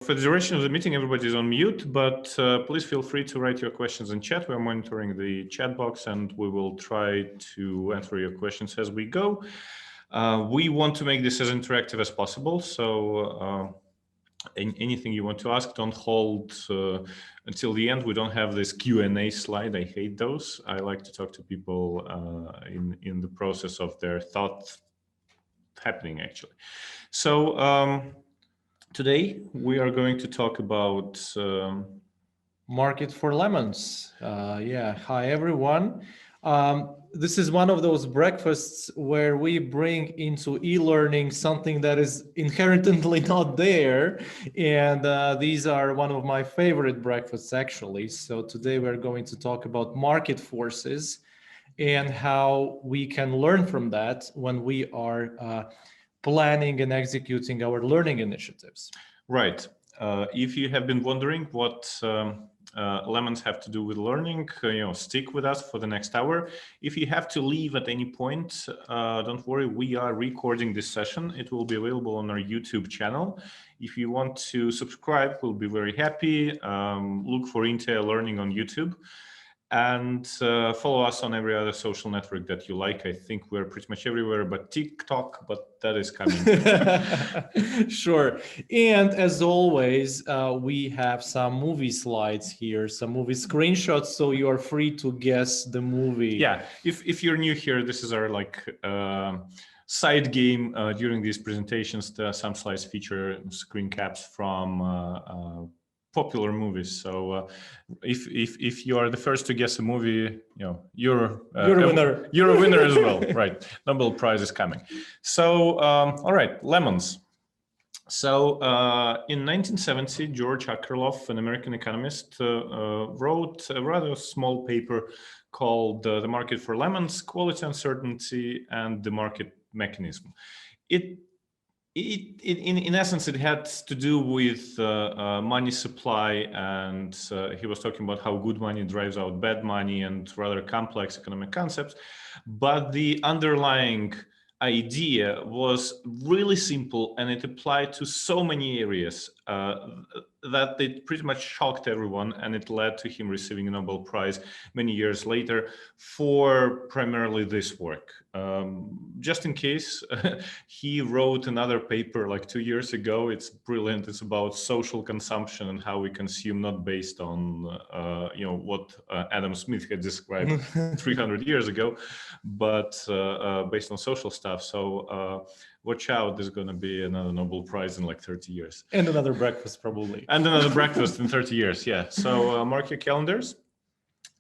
For the duration of the meeting, everybody is on mute, but please feel free to write your questions in chat. We're monitoring the chat box and we will try to answer your questions as we go. We want to make this as interactive as possible, so anything you want to ask, don't hold until the end. We don't have this Q&A slide. I hate those. I like to talk to people in the process of their thoughts happening, actually. So today we are going to talk about market for lemons. Yeah, hi everyone. This is one of those breakfasts where we bring into e-learning something that is inherently not there. And these are one of my favorite breakfasts, actually. So today we're going to talk about market forces and how we can learn from that when we are planning and executing our learning initiatives. Right. If you have been wondering what lemons have to do with learning, stick with us for the next hour. If you have to leave at any point, don't worry, we are recording this session. It will be available on our YouTube channel. If you want to subscribe, we'll be very happy. Look for INTEA Learning on YouTube. And follow us on every other social network that you like. I think we're pretty much everywhere but TikTok, but that is coming. Sure. And as always, we have some movie slides here, some movie screenshots, so you are free to guess the movie. Yeah, if you're new here, this is our side game during these presentations. Some slides feature screen caps from popular movies. So if you are the first to guess a movie, you're a winner. You're a winner as well, right? Nobel Prize is coming. So all right, lemons. So in 1970, George Akerlof, an American economist, wrote a rather small paper called The Market for Lemons, Quality Uncertainty and the Market Mechanism. In essence, it had to do with money supply, and he was talking about how good money drives out bad money and rather complex economic concepts. But the underlying idea was really simple, and it applied to so many areas that it pretty much shocked everyone, and it led to him receiving a Nobel Prize many years later for primarily this work. Just in case, he wrote another paper like 2 years ago. It's brilliant. It's about social consumption and how we consume, not based on what Adam Smith had described 300 years ago, but based on social stuff. So watch out, there's going to be another Nobel Prize in like 30 years. And another breakfast, probably. And another breakfast in 30 years, yeah. So mark your calendars.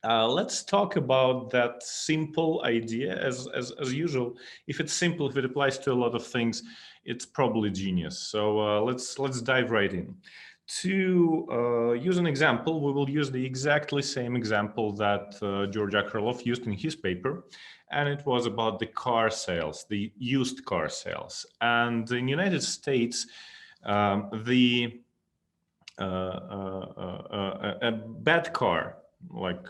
Let's talk about that simple idea. As usual, if it's simple, if it applies to a lot of things, it's probably genius. So let's dive right in. To use an example, we will use the exactly same example that George Akerlof used in his paper, and it was about the car sales, the used car sales. And in the United States, a bad car, like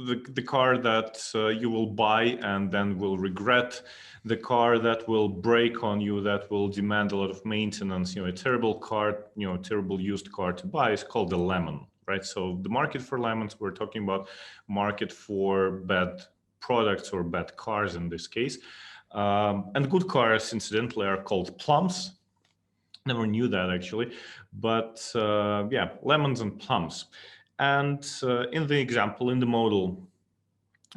the car that you will buy and then will regret, the car that will break on you, that will demand a lot of maintenance, a terrible car, terrible used car to buy is called a lemon, right? So the market for lemons, we're talking about market for bad products or bad cars in this case. And good cars, incidentally, are called plums. Never knew that, actually. But yeah, lemons and plums. And in the example, in the model,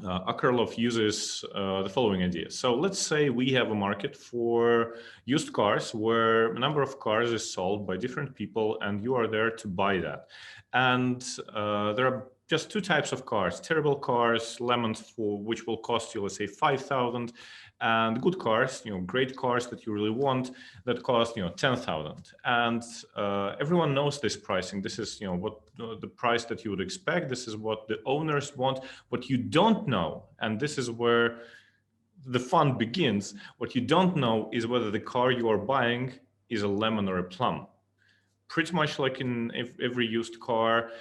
Akerlof uses the following idea. So let's say we have a market for used cars where a number of cars is sold by different people and you are there to buy that. And there are just two types of cars: terrible cars, lemons, for which will cost you, let's say, 5,000, and good cars, great cars that you really want, that cost, 10,000. And everyone knows this pricing. This is, what the price that you would expect. This is what the owners want. What you don't know, and this is where the fun begins, what you don't know is whether the car you are buying is a lemon or a plum. pretty much like in every used car,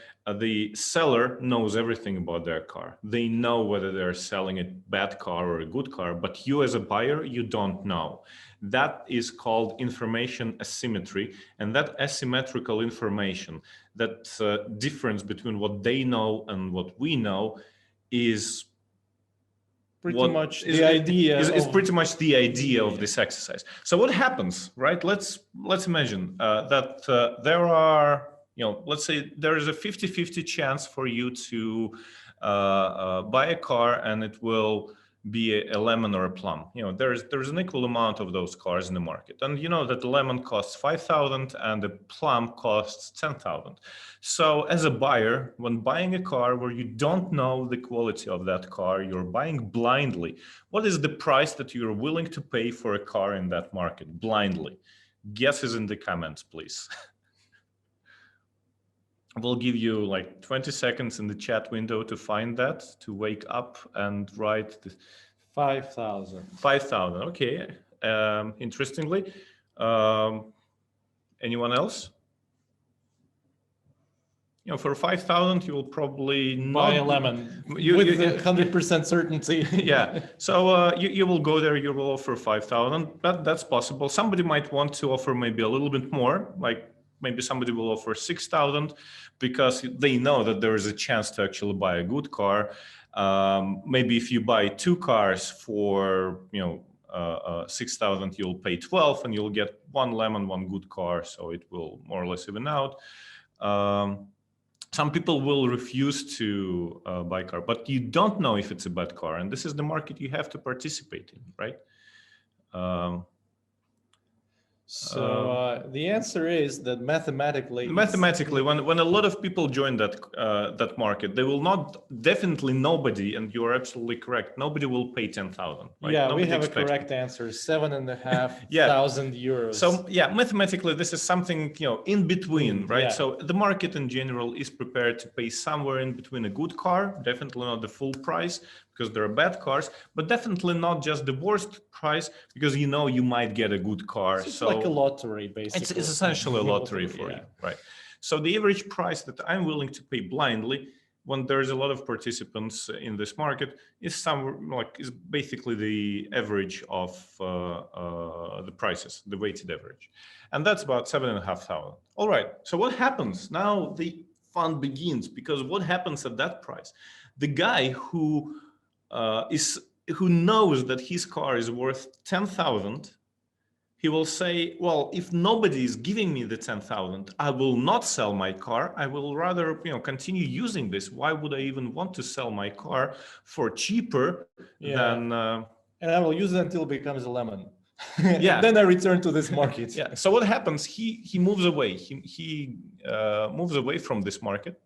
the seller knows everything about their car. They know whether they're selling a bad car or a good car, but you as a buyer, you don't know. That is called information asymmetry, and that asymmetrical information, that difference between what they know and what we know, is pretty much the idea is pretty much the idea of this exercise. So what happens, right? Let's imagine that there are, let's say there is a 50-50 chance for you to buy a car and it will be a lemon or a plum. There's an equal amount of those cars in the market, and you know that the lemon costs 5,000 and the plum costs 10,000. So as a buyer, when buying a car where you don't know the quality of that car, you're buying blindly. What is the price that you're willing to pay for a car in that market blindly? Guesses in the comments, please. We'll give you like 20 seconds in the chat window to find that, to wake up and write 5,000. 5,000, okay. Interestingly, anyone else? For 5,000, you will probably not buy a lemon with 100% certainty. Yeah. So you will go there, you will offer 5,000. That's possible. Somebody might want to offer maybe a little bit more, like maybe somebody will offer 6,000 because they know that there is a chance to actually buy a good car. Maybe if you buy 2 cars for 6,000, you'll pay 12 and you'll get 1 lemon, 1 good car. So it will more or less even out. Some people will refuse to buy a car, but you don't know if it's a bad car. And this is the market you have to participate in, right? So the answer is that mathematically, when a lot of people join that market, they will definitely nobody, and you are absolutely correct, nobody will pay 10,000. Right? Yeah, nobody we have a correct answer, 7,500 euros. So yeah, mathematically, this is something in between, right? Yeah. So the market in general is prepared to pay somewhere in between a good car, definitely not the full price, because there are bad cars, but definitely not just the worst price, because you might get a good car. It's like a lottery, basically. It's essentially a lottery for you, right? So the average price that I'm willing to pay blindly when there's a lot of participants in this market is basically the average of the prices, the weighted average, and that's about 7,500. All right. So what happens now? The fun begins, because what happens at that price? The guy who knows that his car is worth 10,000, he will say, well, if nobody is giving me the 10,000, I will not sell my car. I will rather, continue using this. Why would I even want to sell my car for cheaper than? And I will use it until it becomes a lemon. Yeah. Then I return to this market. Yeah. So what happens? He moves away. He moves away from this market,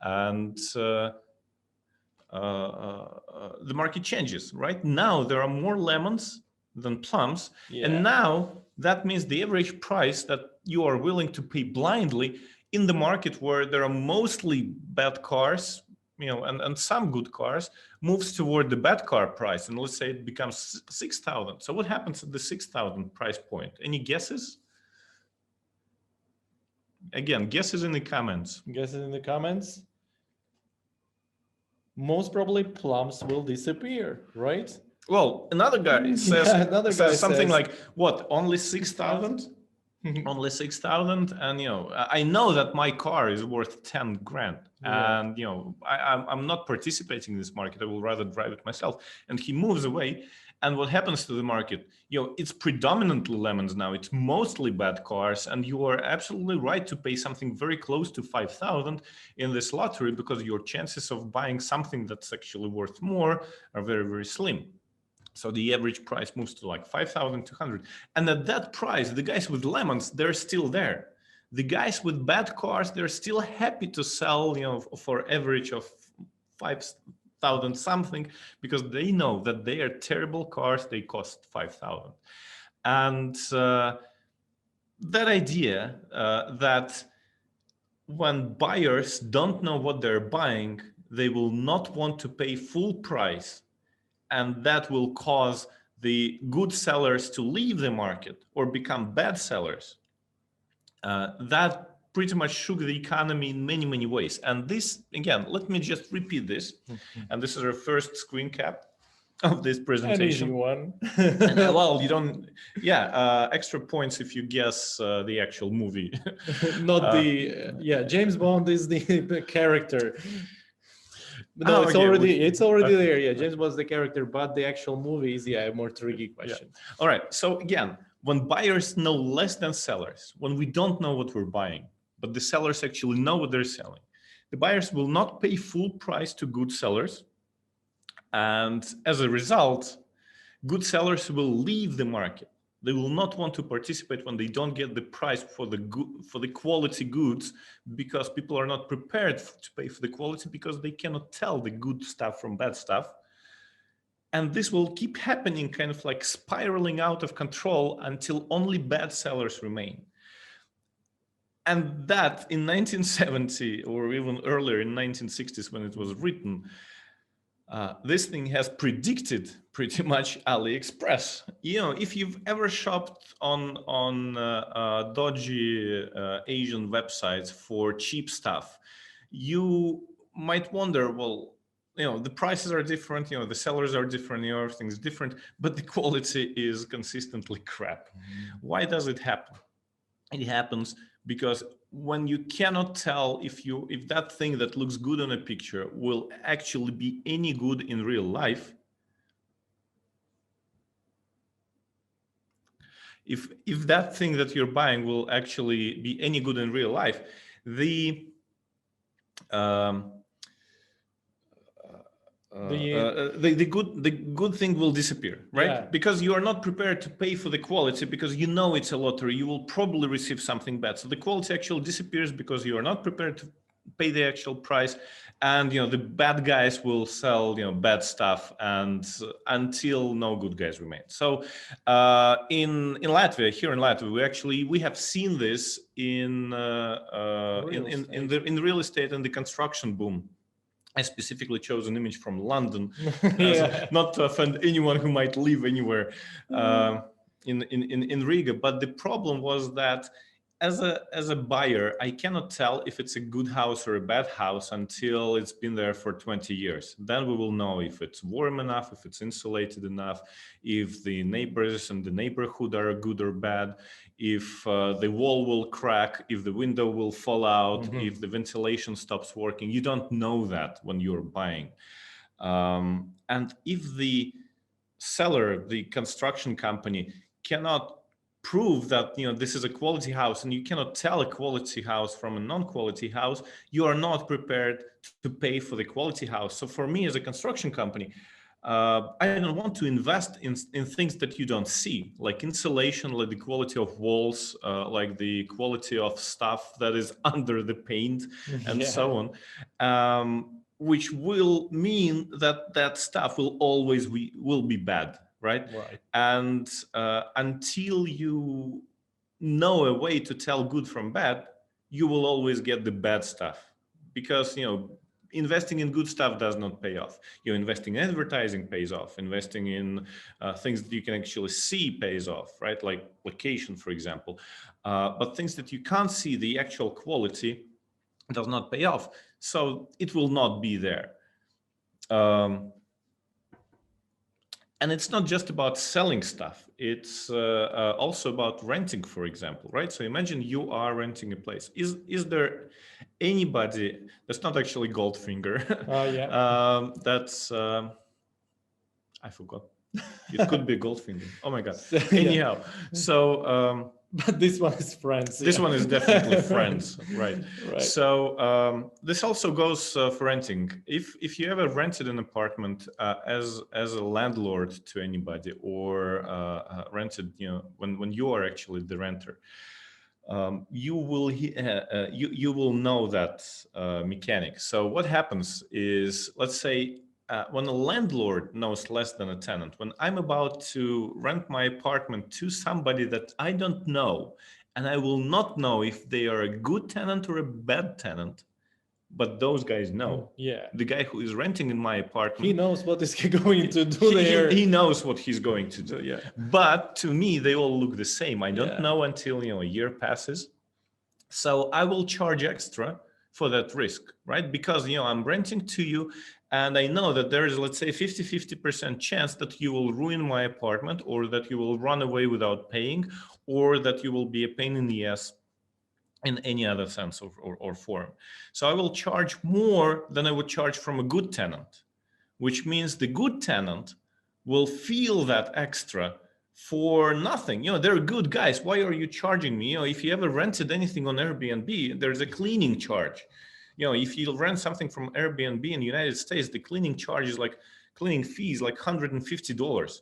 and the market changes. Right now, there are more lemons than plums, and now that means the average price that you are willing to pay blindly in the market where there are mostly bad cars, and some good cars, moves toward the bad car price, and let's say it becomes 6,000. So what happens at the 6,000 price point? Any guesses? Again, guesses in the comments. Guesses in the comments. Most probably plums will disappear, right? Well, another guy says, something like, what, only 6,000? Only 6,000, and I know that my car is worth 10 grand, and I'm not participating in this market. I will rather drive it myself. And he moves away, and what happens to the market? It's predominantly lemons now. It's mostly bad cars, and you are absolutely right to pay something very close to 5,000 in this lottery, because your chances of buying something that's actually worth more are very, very slim. So the average price moves to like 5,200. And at that price, the guys with lemons, they're still there. The guys with bad cars, they're still happy to sell, for average of 5,000 something, because they know that they are terrible cars. They cost 5,000. And that idea that when buyers don't know what they're buying, they will not want to pay full price, and that will cause the good sellers to leave the market or become bad sellers. That pretty much shook the economy in many, many ways. And this, again, let me just repeat this. And this is our first screen cap of this presentation. An easy one. And well, you don't, extra points if you guess the actual movie. Not James Bond is the character. No, it's already there. Yeah, James Bond's the character, but the actual movie is a more tricky question. Yeah. All right. So again, when buyers know less than sellers, when we don't know what we're buying, but the sellers actually know what they're selling, the buyers will not pay full price to good sellers. And as a result, good sellers will leave the market. They will not want to participate when they don't get the price for the quality goods, because people are not prepared to pay for the quality, because they cannot tell the good stuff from bad stuff. And this will keep happening, kind of like spiraling out of control until only bad sellers remain. And that in 1970 or even earlier in 1960s when it was written, this thing has predicted pretty much AliExpress. You know, if you've ever shopped on dodgy Asian websites for cheap stuff, you might wonder, well, you know, the prices are different, you know, the sellers are different, you know, everything's different, but the quality is consistently crap. Why does it happen? It happens because when you cannot tell if that thing that looks good on a picture will actually be any good in real life, if that thing that you're buying will actually be any good in real life, the good thing will disappear, right? Yeah. Because you are not prepared to pay for the quality, because you know it's a lottery, you will probably receive something bad. So the quality actually disappears because you are not prepared to pay the actual price, and you know the bad guys will sell, you know, bad stuff, and until no good guys remain. So in Latvia, here in Latvia, we have seen this in real estate and the construction boom. I specifically chose an image from London, not to offend anyone who might live anywhere in Riga. But the problem was that as a buyer, I cannot tell if it's a good house or a bad house until it's been there for 20 years. Then we will know if it's warm enough, if it's insulated enough, if the neighbors and the neighborhood are good or bad, if the wall will crack, if the window will fall out, if the ventilation stops working. You don't know that when you're buying. And if the seller, the construction company, cannot prove that, you know, this is a quality house, and you cannot tell a quality house from a non-quality house, you are not prepared to pay for the quality house. So for me as a construction company, I don't want to invest in things that you don't see, like insulation, like the quality of walls, like the quality of stuff that is under the paint, and so on, which will mean that stuff will always be bad, right? And until you know a way to tell good from bad, you will always get the bad stuff, because, you know, investing in good stuff does not pay off. You're investing in advertising pays off. Investing in things that you can actually see pays off, right? Like location, for example. But things that you can't see, the actual quality, does not pay off. So it will not be there. And it's not just about selling stuff. It's also about renting, for example, right? So imagine you are renting a place. Is there anybody that's not actually Goldfinger? That's I forgot. It could be Goldfinger. Oh my God. Anyhow, so but this one is Friends. This one is definitely Friends, right? So this also goes for renting. If you ever rented an apartment as a landlord to anybody, or rented, you know, when you are actually the renter, you will know that mechanic. So what happens is, let's say, when a landlord knows less than a tenant, when I'm about to rent my apartment to somebody that I don't know, and I will not know if they are a good tenant or a bad tenant, but those guys know. The guy who is renting in my apartment, he knows what is going to do there. He knows what he's going to do. But to me, they all look the same. I don't know until, you know, a year passes. So I will charge extra for that risk, right? Because, I'm renting to you and I know that there is, let's say, 50% chance that you will ruin my apartment, or that you will run away without paying, or that you will be a pain in the ass in any other sense or form. So I will charge more than I would charge from a good tenant, which means the good tenant will feel that extra for nothing. They're good guys. Why are you charging me? If you ever rented anything on Airbnb, there's a cleaning charge. If you rent something from Airbnb in the United States, the cleaning charge is like cleaning fees, like $150.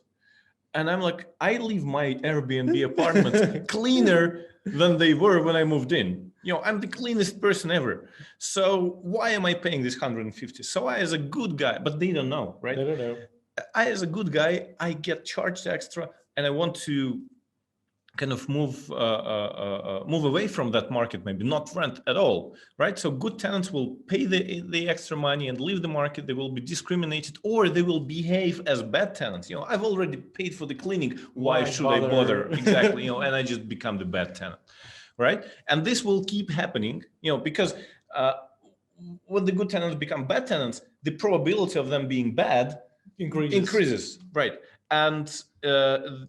And I'm like, I leave my Airbnb apartments cleaner than they were when I moved in. I'm the cleanest person ever. So why am I paying this 150? So I, as a good guy, but they don't know, right? They don't know. I, as a good guy, I get charged extra, and I want to kind of move away from that market, maybe not rent at all, right? So good tenants will pay the extra money and leave the market. They will be discriminated, or they will behave as bad tenants. I've already paid for the cleaning. Why should I bother? Exactly. And I just become the bad tenant, right? And this will keep happening, because when the good tenants become bad tenants, the probability of them being bad increases, right? And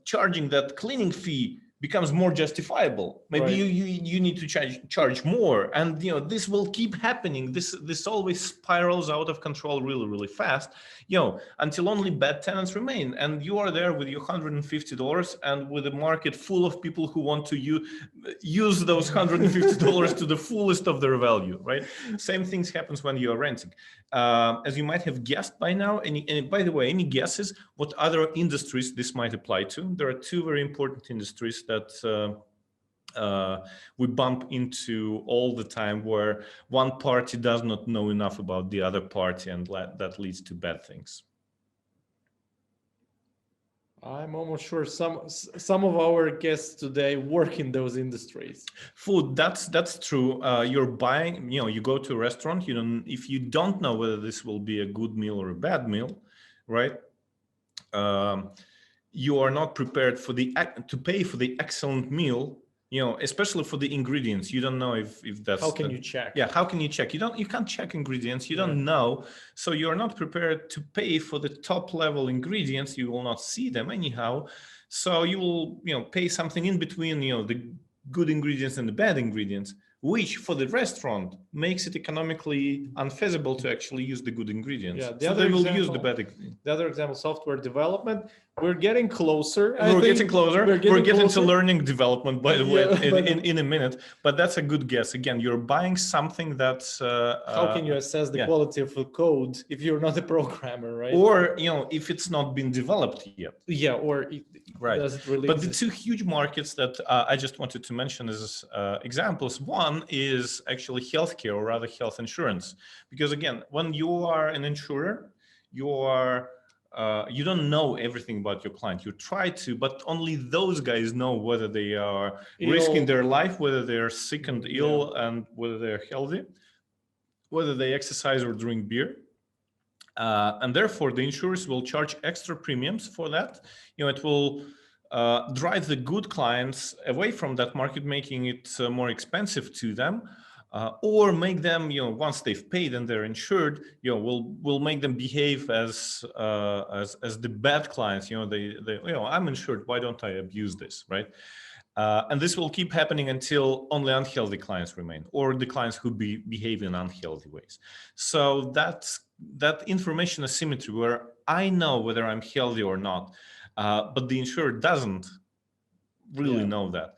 charging that cleaning fee becomes more justifiable. Maybe Right. you need to charge more, and this will keep happening. This always spirals out of control really fast, until only bad tenants remain, and you are there with your $150 and with a market full of people who want to use those $150 to the fullest of their value, right? Same things happens when you are renting. As you might have guessed by now, and by the way, any guesses what other industries this might apply to? There are two very important industries that we bump into all the time, where one party does not know enough about the other party, and that leads to bad things. I'm almost sure some of our guests today work in those industries. Food, that's true. You're buying, you go to a restaurant, if you don't know whether this will be a good meal or a bad meal, right? You are not prepared to pay for the excellent meal, especially for the ingredients. You don't know if that's how can you check? Yeah, how can you check? You can't check ingredients. You don't know, so you're not prepared to pay for the top level ingredients. You will not see them anyhow, so you will pay something in between the good ingredients and the bad ingredients, which for the restaurant makes it economically unfeasible to actually use the good ingredients. Yeah, so they will use the bad. The other example, software development. We're getting closer. We're getting closer. We're getting closer to learning development, by the way, in a minute. But that's a good guess. Again, you're buying something that's. How can you assess the quality of the code if you're not a programmer, right? Or if it's not been developed yet. Yeah, or right. Does it really but exist? The two huge markets that I just wanted to mention as examples. One is actually healthcare, or rather health insurance, because again, when you are an insurer, you don't know everything about your client. You try to, but only those guys know whether they are risking their life, whether they are sick and ill, and whether they're healthy, whether they exercise or drink beer. And therefore, the insurers will charge extra premiums for that. It will drive the good clients away from that market, making it more expensive to them. Or make them, once they've paid and they're insured, we'll make them behave as the bad clients. I'm insured. Why don't I abuse this, right? And this will keep happening until only unhealthy clients remain, or the clients who behave in unhealthy ways. So that's that information asymmetry, where I know whether I'm healthy or not, but the insurer doesn't really know that.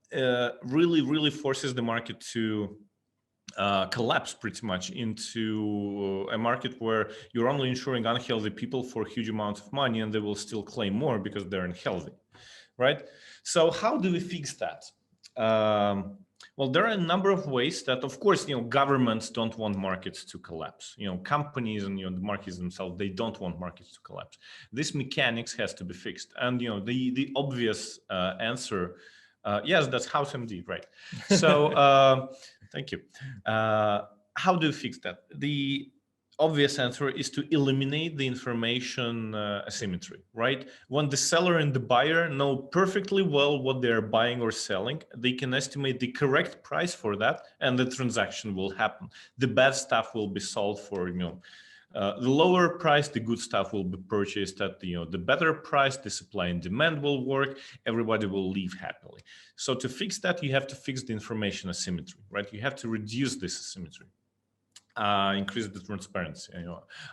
That really forces the market to collapse pretty much into a market where you're only insuring unhealthy people for huge amounts of money, and they will still claim more because they're unhealthy, right? So how do we fix that? Well, there are a number of ways that, of course, governments don't want markets to collapse. Companies and the markets themselves, they don't want markets to collapse. This mechanics has to be fixed, and the obvious answer. Yes, that's House MD, right? So thank you. How do you fix that? obvious answer is to eliminate the information asymmetry, right? When the seller and the buyer know perfectly well what they're buying or selling, they can estimate the correct price for that, and the transaction will happen. The bad stuff will be sold for, the lower price, the good stuff will be purchased at the better price. The supply and demand will work. Everybody will live happily. So to fix that, you have to fix the information asymmetry, right? You have to reduce this asymmetry. Increase the transparency.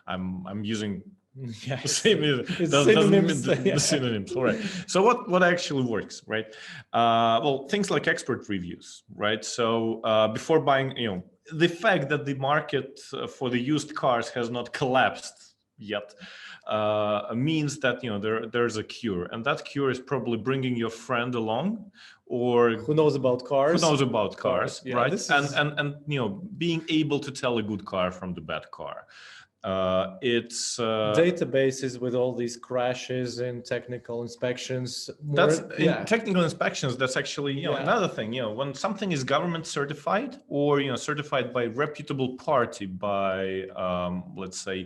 I'm using Yeah, the same. synonyms. Synonyms. All right. So what actually works, right? Well, things like expert reviews, right? So before buying, the fact that the market for the used cars has not collapsed yet means that there's a cure, and that cure is probably bringing your friend along, or who knows about cars. Who knows about cars, Yeah, right? this And is... and being able to tell a good car from the bad car. It's databases with all these crashes and technical inspections. In technical inspections, that's actually another thing. When something is government certified, or certified by reputable party, by let's say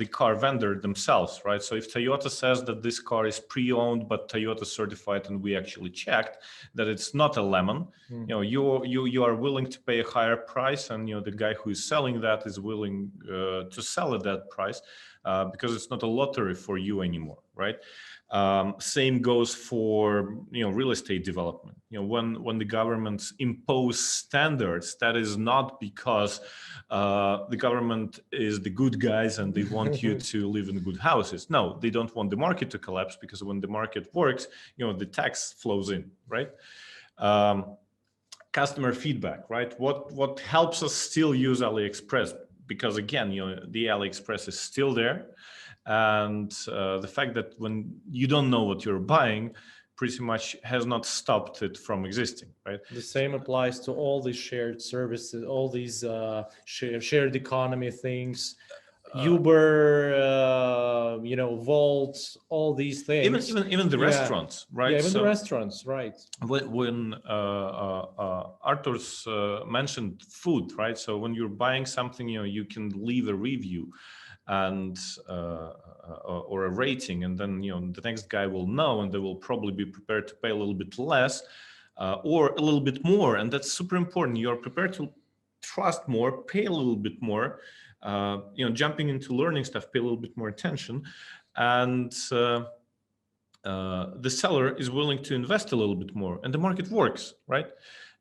the car vendor themselves, right? So if Toyota says that this car is pre-owned but Toyota certified, and we actually checked that it's not a lemon, you are willing to pay a higher price, and the guy who is selling that is willing to sell at that price because it's not a lottery for you anymore, right? Same goes for real estate development. When the governments impose standards, that is not because the government is the good guys and they want you to live in good houses. No, they don't want the market to collapse, because when the market works, the tax flows in, right? Customer feedback, right? What helps us still use AliExpress? Because again, the AliExpress is still there. And the fact that when you don't know what you're buying pretty much has not stopped it from existing, right? The same applies to all these shared services, all these shared economy things, Uber, Volt, all these things. Even the restaurants, right? Yeah, even the restaurants, right? When Artur's mentioned food, right? So when you're buying something, you can leave a review and or a rating, and then the next guy will know, and they will probably be prepared to pay a little bit less or a little bit more, and that's super important. You're prepared to trust more, pay a little bit more, jumping into learning stuff, pay a little bit more attention, and the seller is willing to invest a little bit more, and the market works, right?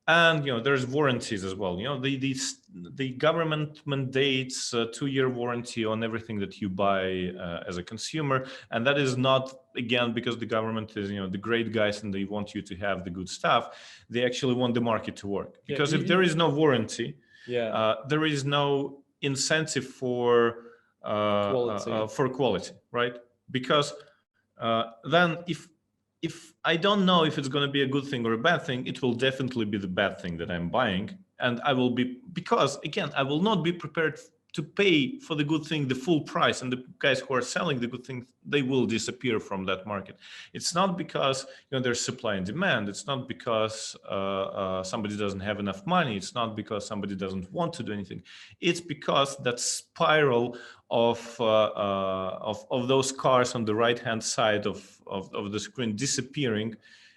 And there's warranties as well. The government mandates a 2-year warranty on everything that you buy as a consumer, and that is not, again, because the government is the great guys and they want you to have the good stuff. They actually want the market to work, because if there is no warranty, there is no incentive for quality, right? Because then if I don't know if it's going to be a good thing or a bad thing, it will definitely be the bad thing that I'm buying. And I will be, because again, I will not be prepared to pay for the good thing the full price, and the guys who are selling the good thing, they will disappear from that market. It's not because there's supply and demand. It's not because somebody doesn't have enough money. It's not because somebody doesn't want to do anything. It's because that spiral of those cars on the right-hand side of the screen disappearing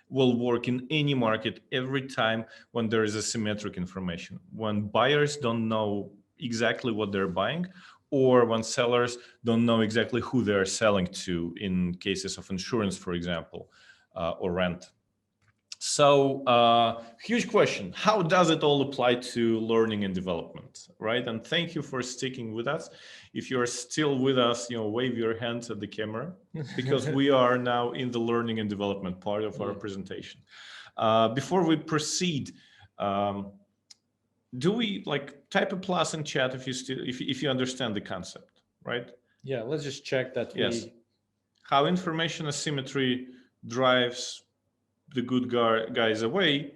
will work in any market every time when there is asymmetric information. When buyers don't know exactly what they're buying, or when sellers don't know exactly who they're selling to, in cases of insurance, for example, or rent. So huge question, how does it all apply to learning and development, right? And thank you for sticking with us. If you're still with us, wave your hands at the camera, because we are now in the learning and development part of our presentation. Before we proceed, do we type a plus in chat if you understand the concept, right? Yeah, let's just check that. Yes. How information asymmetry drives the good guys away,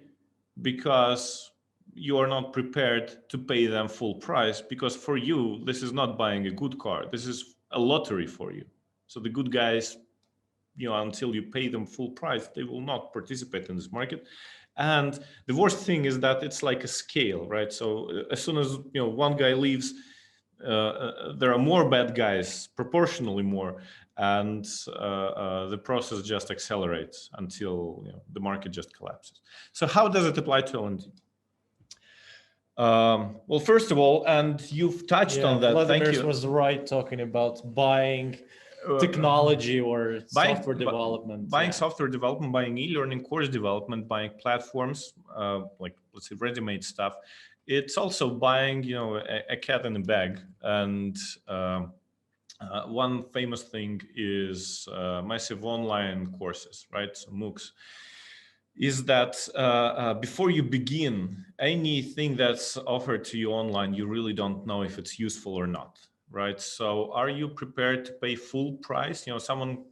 because you are not prepared to pay them full price, because for you, this is not buying a good car. This is a lottery for you. So the good guys, until you pay them full price, they will not participate in this market. And the worst thing is that it's like a scale, right? So as soon as one guy leaves, there are more bad guys, proportionally more, and the process just accelerates until the market just collapses. So how does it apply to L&D? Well, first of all, and you've touched on that. Vladimir Thank you. Was right talking about buying technology or software development. Buying software development, buying e-learning course development, buying platforms, like let's say ready-made stuff. It's also buying, a cat in a bag. And one famous thing is massive online courses, right? So MOOCs. Is that before you begin anything that's offered to you online, you really don't know if it's useful or not, right? So are you prepared to pay full price? Someone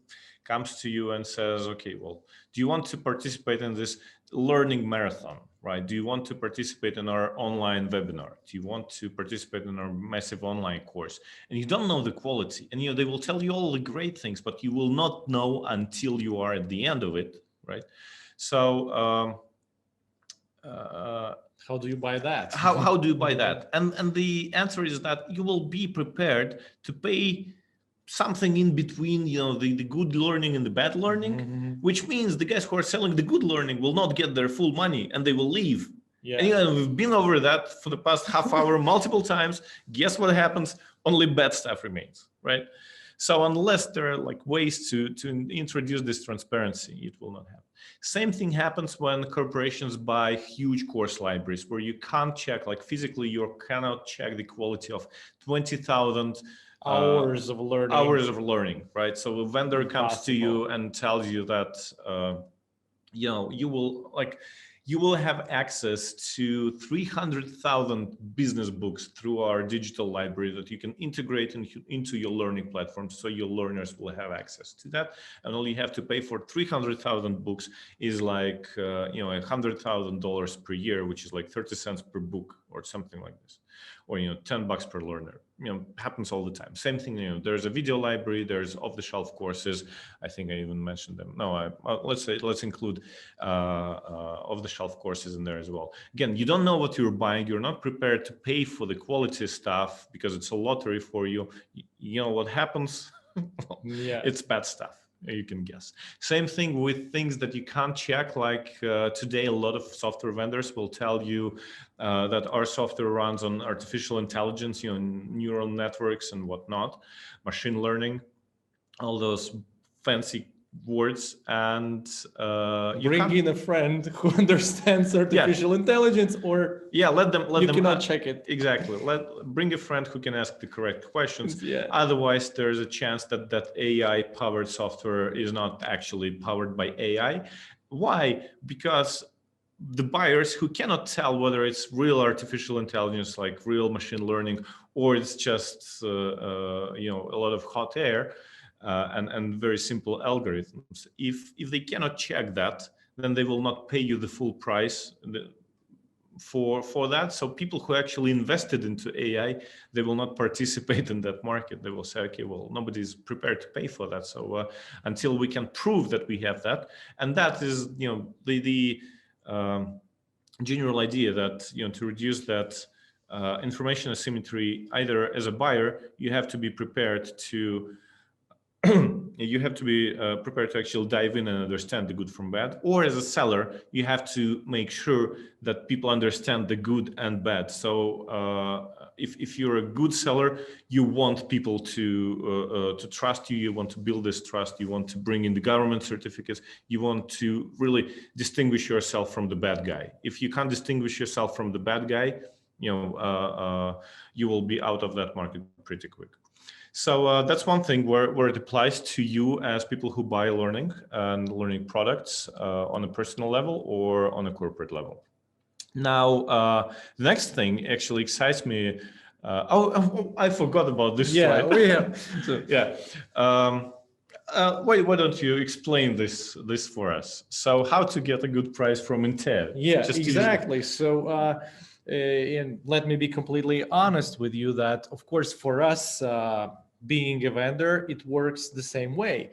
comes to you and says, okay, well, do you want to participate in this learning marathon, right? Do you want to participate in our online webinar? Do you want to participate in our massive online course? And you don't know the quality, and they will tell you all the great things, but you will not know until you are at the end of it, right? So how do you buy that? How do you buy that? And the answer is that you will be prepared to pay something in between, the good learning and the bad learning, which means the guys who are selling the good learning will not get their full money and they will leave. Yeah. And we've been over that for the past half hour multiple times. Guess what happens? Only bad stuff remains, right? So unless there are ways to introduce this transparency, it will not happen. Same thing happens when corporations buy huge course libraries where you can't check, physically, you cannot check the quality of 20,000 hours of learning. Right? So a vendor comes to you and tells you that, you will have access to 300,000 business books through our digital library that you can integrate into your learning platform, so your learners will have access to that. And all you have to pay for 300,000 books is $100,000 per year, which is 30 cents per book or something like this, or $10 per learner. Happens all the time. Same thing. There's a video library. There's off-the-shelf courses. I think I even mentioned them. No, let's include off-the-shelf courses in there as well. Again, you don't know what you're buying. You're not prepared to pay for the quality stuff because it's a lottery for you. You know what happens? Yeah, it's bad stuff. You can guess. Same thing with things that you can't check. Today, a lot of software vendors will tell you that our software runs on artificial intelligence, neural networks and whatnot, machine learning, all those fancy words. And bring in a friend who understands artificial intelligence, or let them you cannot check it. Exactly. Bring a friend who can ask the correct questions. Yeah. Otherwise, there's a chance that AI powered software is not actually powered by AI. Why? Because the buyers who cannot tell whether it's real artificial intelligence, like real machine learning, or it's just a lot of hot air and very simple algorithms. If they cannot check that, then they will not pay you the full price for that. So people who actually invested into AI, they will not participate in that market. They will say, okay, well, nobody's prepared to pay for that. So until we can prove that we have that, and that is, the general idea that, to reduce that information asymmetry, either as a buyer, you have to be prepared to prepared to actually dive in and understand the good from bad, or as a seller, you have to make sure that people understand the good and bad. So if you're a good seller, you want people to trust you. You want to build this trust. You want to bring in the government certificates. You want to really distinguish yourself from the bad guy. If you can't distinguish yourself from the bad guy, you will be out of that market pretty quick. So that's one thing where it applies to you as people who buy learning and learning products on a personal level or on a corporate level. Now, the next thing actually excites me. I forgot about this slide. We have. So, why don't you explain this for us? So how to get a good price from INTEA? Yeah, exactly. So and let me be completely honest with you that, of course, for us, being a vendor, it works the same way.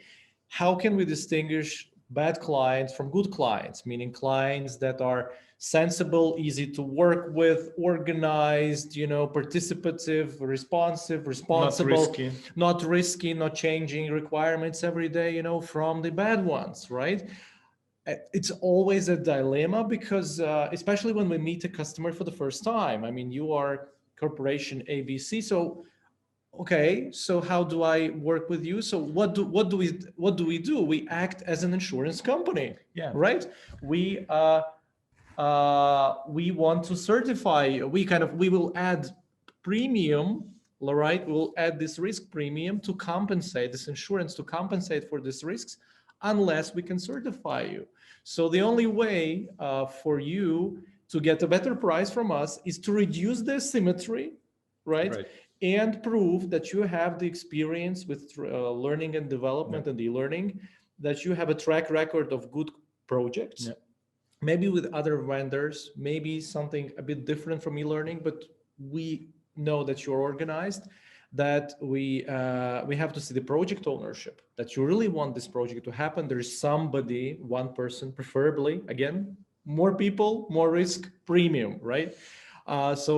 How can we distinguish bad clients from good clients, meaning clients that are sensible, easy to work with, organized, participative, responsive, responsible, not risky, not changing requirements every day, from the bad ones, right? It's always a dilemma because especially when we meet a customer for the first time. I mean, you are corporation ABC, so okay, so how do I work with you? So what do we do? We act as an insurance company, right? We want to certify. We will add premium, right? We'll add this risk premium to compensate this insurance to compensate for these risks, unless we can certify you. So the only way for you to get a better price from us is to reduce the asymmetry, right? And prove that you have the experience with learning and development and e-learning, that you have a track record of good projects, maybe with other vendors, maybe something a bit different from e-learning, but we know that you're organized, that we have to see the project ownership, that you really want this project to happen. There is somebody, one person, preferably, again, more people, more risk premium, right? So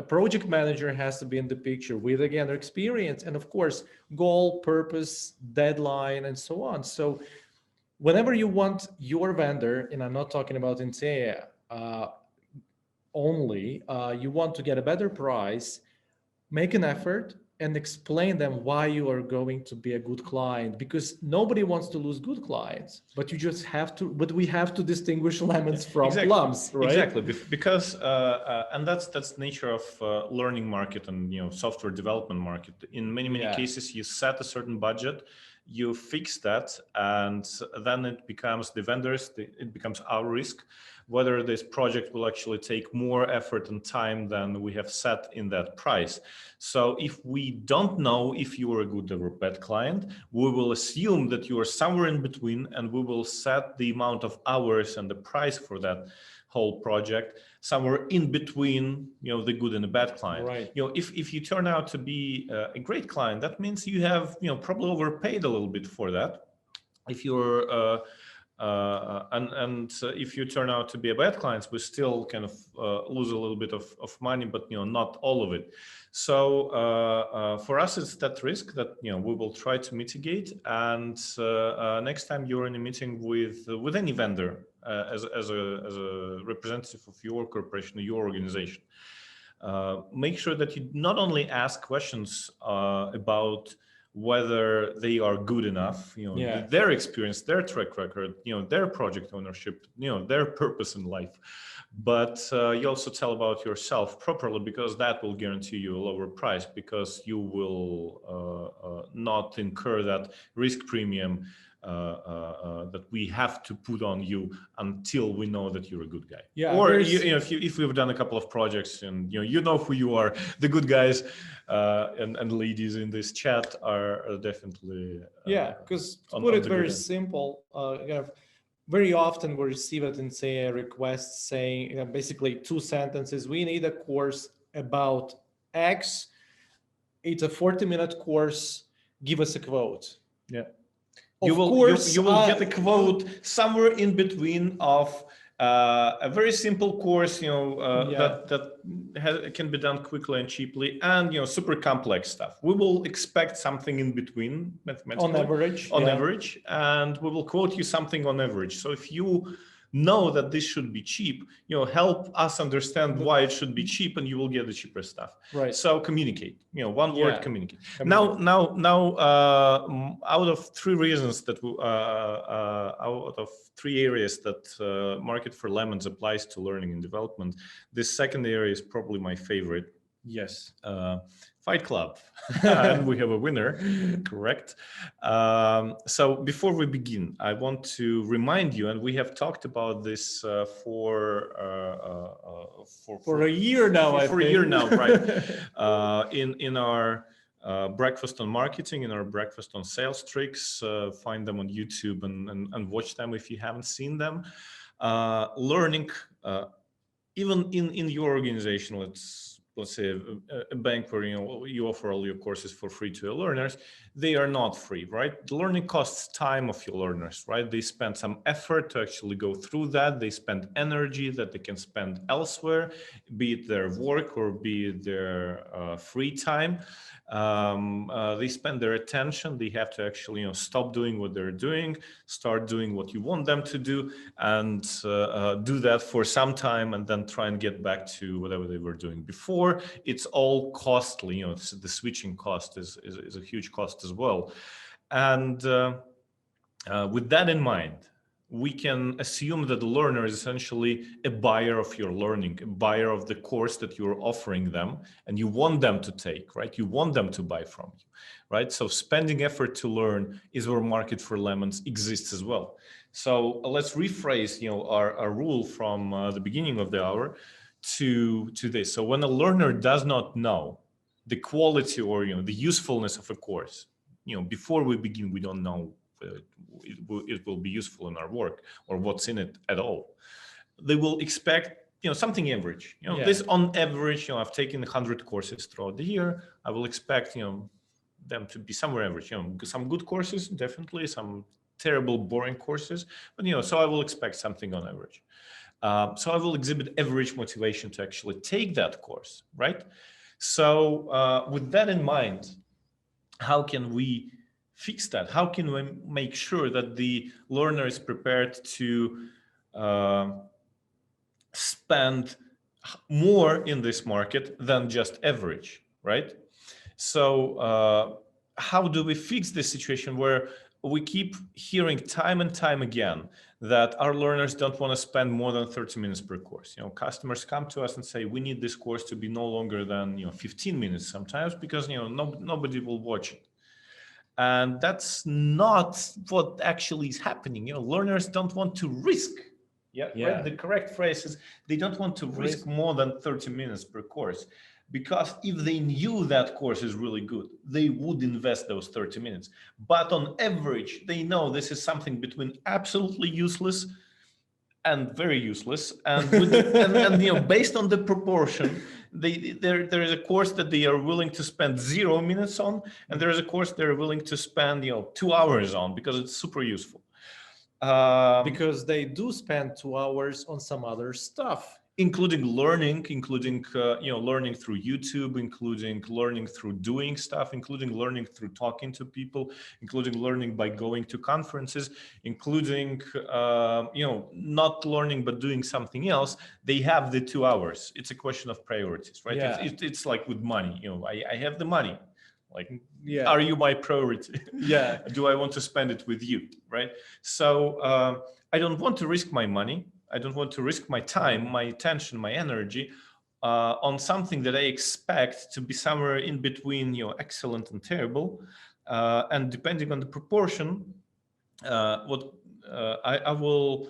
a project manager has to be in the picture with, again, their experience and, of course, goal, purpose, deadline, and so on. So whenever you want your vendor, and I'm not talking about INTEA only, you want to get a better price, make an effort and explain them why you are going to be a good client, because nobody wants to lose good clients, but we have to distinguish lemons from plums, right? Exactly, because and that's the nature of learning market and software development market. In many cases, you set a certain budget, you fix that, and then it becomes the vendors, it becomes our risk whether this project will actually take more effort and time than we have set in that price. So if we don't know if you are a good or bad client, we will assume that you are somewhere in between, and we will set the amount of hours and the price for that whole project somewhere in between, the good and the bad client. Right. If you turn out to be a great client, that means you have, probably overpaid a little bit for that. If you're if you turn out to be a bad client, we still kind of lose a little bit of money, but not all of it. So for us, it's that risk that we will try to mitigate. And next time you're in a meeting with any vendor as a representative of your corporation or your organization, make sure that you not only ask questions about whether they are good enough, their experience, their track record, their project ownership, their purpose in life, but you also tell about yourself properly, because that will guarantee you a lower price, because you will not incur that risk premium that we have to put on you until we know that you're a good guy. Yeah, or if we've done a couple of projects and you know who you are, the good guys and ladies in this chat are definitely because to put it very simple, very often we receive it in say a request saying basically 2 sentences: we need a course about X, it's a 40-minute course, give us a quote. You will get a quote somewhere in between of a very simple course, that can be done quickly and cheaply, and super complex stuff. We will expect something in between, mathematically, on average, and we will quote you something on average. So if you know that this should be cheap, help us understand why it should be cheap, and you will get the cheaper stuff. Right. So communicate. One word: communicate. Now, out of 3 reasons that out of 3 areas that Market for Lemons applies to learning and development, this second area is probably my favorite. Yes. Fight Club. And we have a winner, correct? So before we begin, I want to remind you, and we have talked about this for a year now. For a year now, right? In our breakfast on marketing, in our breakfast on sales tricks, find them on YouTube and watch them if you haven't seen them. Learning, even in your organization, let's let's say a bank where you offer all your courses for free to your learners, they are not free, right? The learning costs time of your learners, right? They spend some effort to actually go through that. They spend energy that they can spend elsewhere, be it their work or be it their free time. They spend their attention. They have to actually stop doing what they're doing, start doing what you want them to do, and do that for some time, and then try and get back to whatever they were doing before. It's all costly. The switching cost is a huge cost as well. And with that in mind, we can assume that the learner is essentially a buyer of your learning, a buyer of the course that you're offering them, and you want them to take, right? You want them to buy from you, right? So spending effort to learn is where market for lemons exists as well. So let's rephrase, our rule from the beginning of the hour to this. So when a learner does not know the quality or the usefulness of a course, before we begin, we don't know it will be useful in our work or what's in it at all. They will expect something average. This on average. I've taken 100 courses throughout the year. I will expect them to be somewhere average. Some good courses, definitely, some terrible, boring courses, but so I will expect something on average. So I will exhibit average motivation to actually take that course, right? So with that in mind, how can we fix that? How can we make sure that the learner is prepared to spend more in this market than just average, right? So how do we fix this situation where we keep hearing time and time again that our learners don't want to spend more than 30 minutes per course? Customers come to us and say, we need this course to be no longer than 15 minutes sometimes, because nobody will watch it. And that's not what actually is happening. Learners don't want to risk. Right? The correct phrase is they don't want to risk more than 30 minutes per course, because if they knew that course is really good, they would invest those 30 minutes. But on average, they know this is something between absolutely useless and very useless, and based on the proportion, there is a course that they are willing to spend 0 minutes on, and there is a course they're willing to spend 2 hours on because it's super useful. Because they do spend 2 hours on some other stuff, including learning, learning through YouTube, including learning through doing stuff, including learning through talking to people, including learning by going to conferences, including not learning but doing something else. They have the 2 hours. It's a question of priorities, right? It's like with money. I have the money. Are you my priority? Do I want to spend it with you, right? So I don't want to risk my money. I don't want to risk my time, my attention, my energy on something that I expect to be somewhere in between, excellent and terrible. And depending on the proportion, I will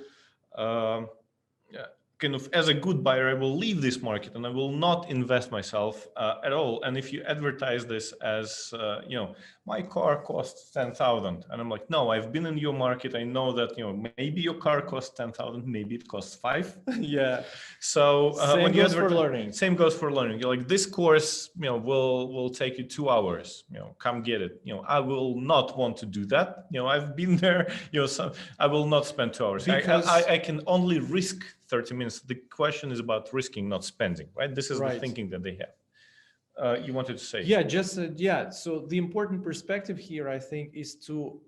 kind of, as a good buyer, I will leave this market and I will not invest myself at all. And if you advertise this as, my car costs 10,000, and I'm like, no, I've been in your market. I know that, maybe your car costs 10,000, maybe it costs 5. So same goes for learning. Same goes for learning. You're like, this course, will take you 2 hours. Come get it. I will not want to do that. I've been there. So I will not spend 2 hours. Because I can only risk 30 minutes. The question is about risking, not spending, right? This is the thinking that they have. You wanted to say? So the important perspective here, I think, is to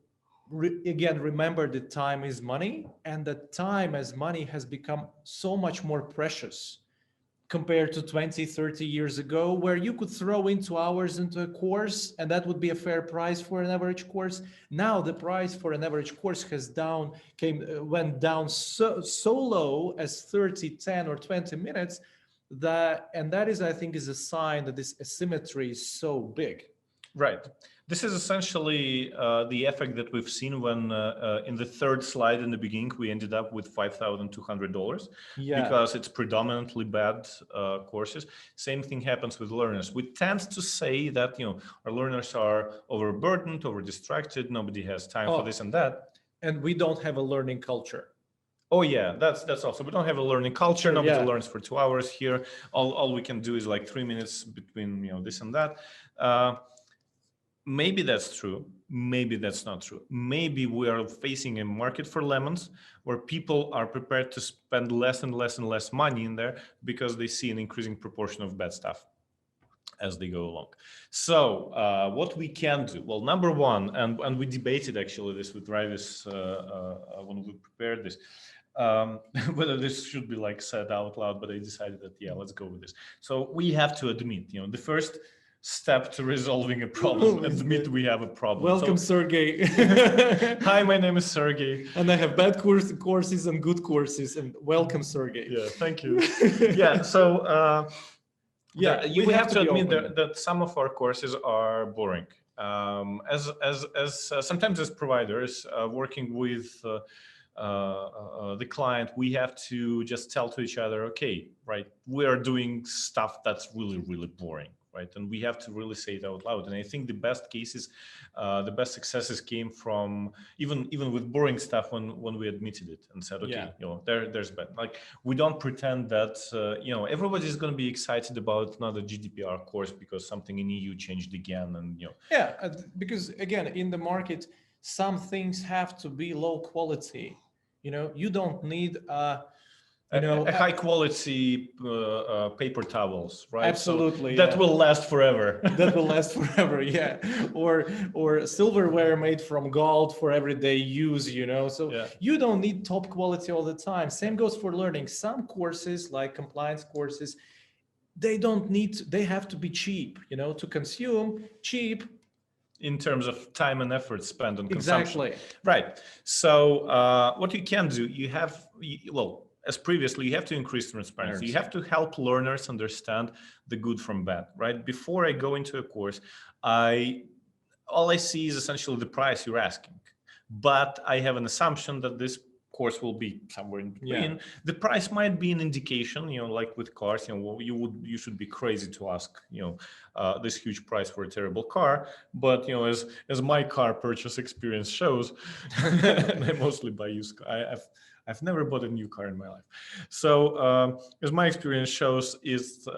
again remember that time is money, and that time as money has become so much more precious compared to 20, 30 years ago, where you could throw in 2 hours into a course and that would be a fair price for an average course. Now the price for an average course went down so low as 30, 10 or 20 minutes, and that is, I think, is a sign that this asymmetry is so big. Right. This is essentially the effect that we've seen when in the third slide in the beginning, we ended up with $5,200 because it's predominantly bad courses. Same thing happens with learners. We tend to say that, our learners are overburdened, over distracted. Nobody has time for this and that. And we don't have a learning culture. Oh yeah, that's also, we don't have a learning culture. Sure, Nobody yeah. learns for 2 hours here. All we can do is like 3 minutes between, you know, this and that. Maybe that's true. Maybe that's not true. Maybe we are facing a market for lemons where people are prepared to spend less and less and less money in there because they see an increasing proportion of bad stuff as they go along. So what we can do, well, number one, and we debated actually this with Ravis when we prepared this, whether this should be like said out loud, but I decided that, yeah, let's go with this. So we have to admit, you know, the first step to resolving a problem, admit we have a problem. Welcome, So, Sergey. hi, my name is Sergey. And I have bad courses and good courses. And welcome, Sergey. Yeah, thank you. Yeah, so yeah, we have to admit that some of our courses are boring. Sometimes as providers working with the client, we have to just tell to each other, okay, right, we are doing stuff that's really, really boring, right? And we have to really say it out loud. And I think the best cases, the best successes came from even with boring stuff when we admitted it and said, okay, you know, there's bad. Like, we don't pretend that you know, everybody's going to be excited about another GDPR course because something in EU changed again, and you know. Yeah, because again, in the market, some things have to be low quality. You know, you don't need a high quality paper towels, right? Absolutely, so that will last forever. That will last forever, yeah. Or silverware made from gold for everyday use, you know. So you don't need top quality all the time. Same goes for learning. Some courses, like compliance courses, they don't need, they have to be cheap, you know, to consume, cheap. In terms of time and effort spent on consumption. Exactly. Right. So what you can do, you have, well, as previously, you have to increase transparency. You have to help learners understand the good from bad, right? Before I go into a course, all I see is essentially the price you're asking. But I have an assumption that this course will be somewhere in between. The price might be an indication, you know, like with cars, you know, you should be crazy to ask, you know, this huge price for a terrible car. But, you know, as my car purchase experience shows, and I mostly buy used car. I've never bought a new car in my life. So as my experience shows, is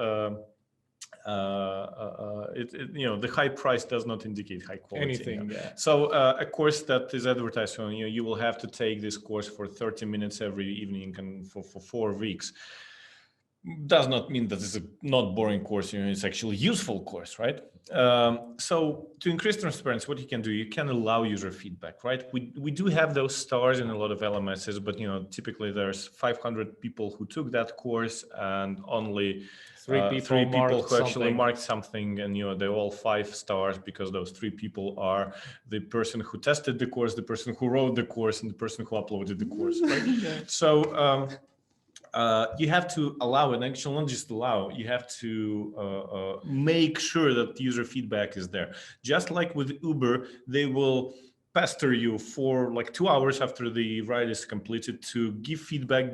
you know, the high price does not indicate high quality. Anything, you know? So a course that is advertised, you know, you will have to take this course for 30 minutes every evening and for 4 weeks. Does not mean that it's a not boring course, you know, it's actually a useful course, right? So to increase transparency, what you can do, you can allow user feedback, right? We do have those stars in a lot of LMSs, but, you know, typically there's 500 people who took that course and only three people who actually marked something, and, you know, they're all 5 stars because those 3 people are the person who tested the course, the person who wrote the course, and the person who uploaded the course, right? So you have to allow, and actually not just allow, you have to make sure that user feedback is there. Just like with Uber, they will pester you for like 2 hours after the ride is completed to give feedback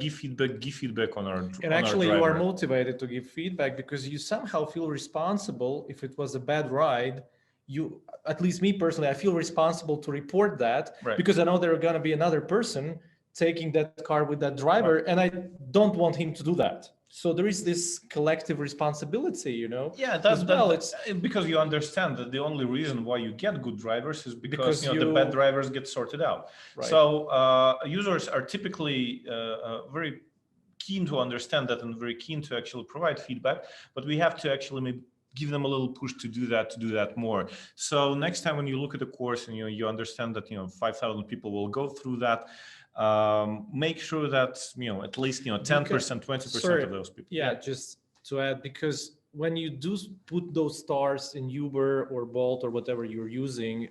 on our and actually you are motivated to give feedback because you somehow feel responsible. If it was a bad ride, you, at least me personally, I feel responsible to report that, because I know there are going to be another person taking that car with that driver, and I don't want him to do that. So there is this collective responsibility, you know. Yeah, it's because you understand that the only reason why you get good drivers is because you know, the bad drivers get sorted out. So users are typically very keen to understand that and very keen to actually provide feedback, but we have to actually maybe give them a little push to do that more. So next time when you look at the course and you understand that, you know, 5,000 people will go through that, make sure that, you know, at least, you know, 10%, 20% of those people. Yeah, just to add, because when you do put those stars in Uber or Bolt or whatever you're using,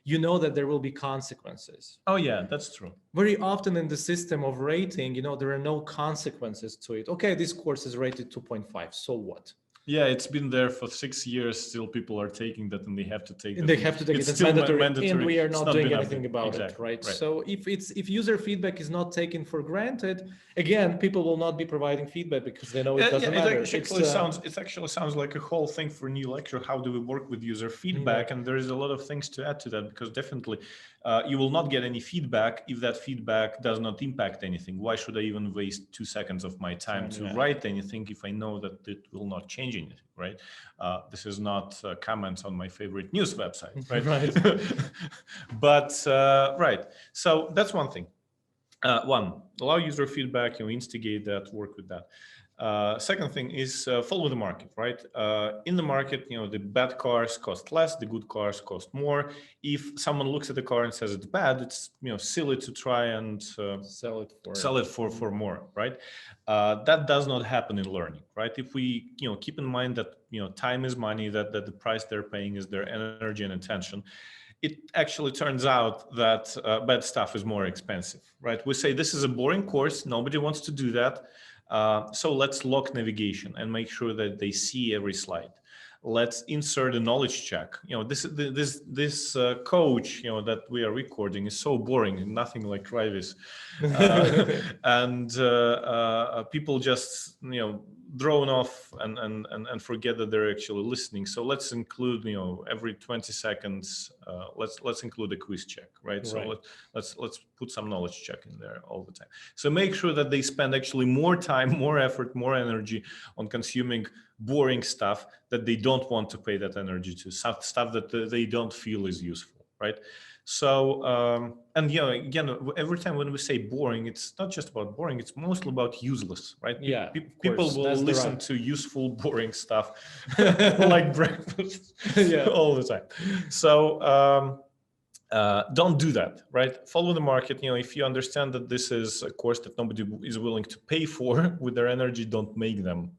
you know that there will be consequences. Oh yeah, that's true. Very often in the system of rating, you know, there are no consequences to it. Okay, this course is rated 2.5, so what? Yeah, it's been there for 6 years. Still, people are taking that, and they have to take it. And they have to take it. It's mandatory, and we are not doing anything about it, right? So if user feedback is not taken for granted, again, people will not be providing feedback because they know it doesn't matter. It actually sounds like a whole thing for a new lecture. How do we work with user feedback? And there is a lot of things to add to that, because definitely You will not get any feedback if that feedback does not impact anything. Why should I even waste 2 seconds of my time to write anything if I know that it will not change anything, right? This is not comments on my favorite news website, right? Right. But, right, so that's one thing. One, allow user feedback, instigate that, work with that. Second thing is follow the market, right? In the market, the bad cars cost less, the good cars cost more. If someone looks at the car and says it's bad, it's silly to try and sell it for more, right? That does not happen in learning, right? If we keep in mind that time is money, that the price they're paying is their energy and attention, it actually turns out that bad stuff is more expensive, right? We say this is a boring course, nobody wants to do that. So let's lock navigation and make sure that they see every slide. Let's insert a knowledge check. This coach, that we are recording is so boring, nothing like Rivis, and people just drone off and forget that they're actually listening. So let's include every 20 seconds. Let's include a quiz check, right? So let's put some knowledge check in there all the time. So make sure that they spend actually more time, more effort, more energy on consuming boring stuff that they don't want to pay that energy to, stuff that they don't feel is useful, right? So, and again, every time when we say boring, it's not just about boring, it's mostly about useless, right? Yeah, people will listen to useful, boring stuff like breakfast all the time. So, don't do that, right? Follow the market. If you understand that this is a course that nobody is willing to pay for with their energy, don't make them.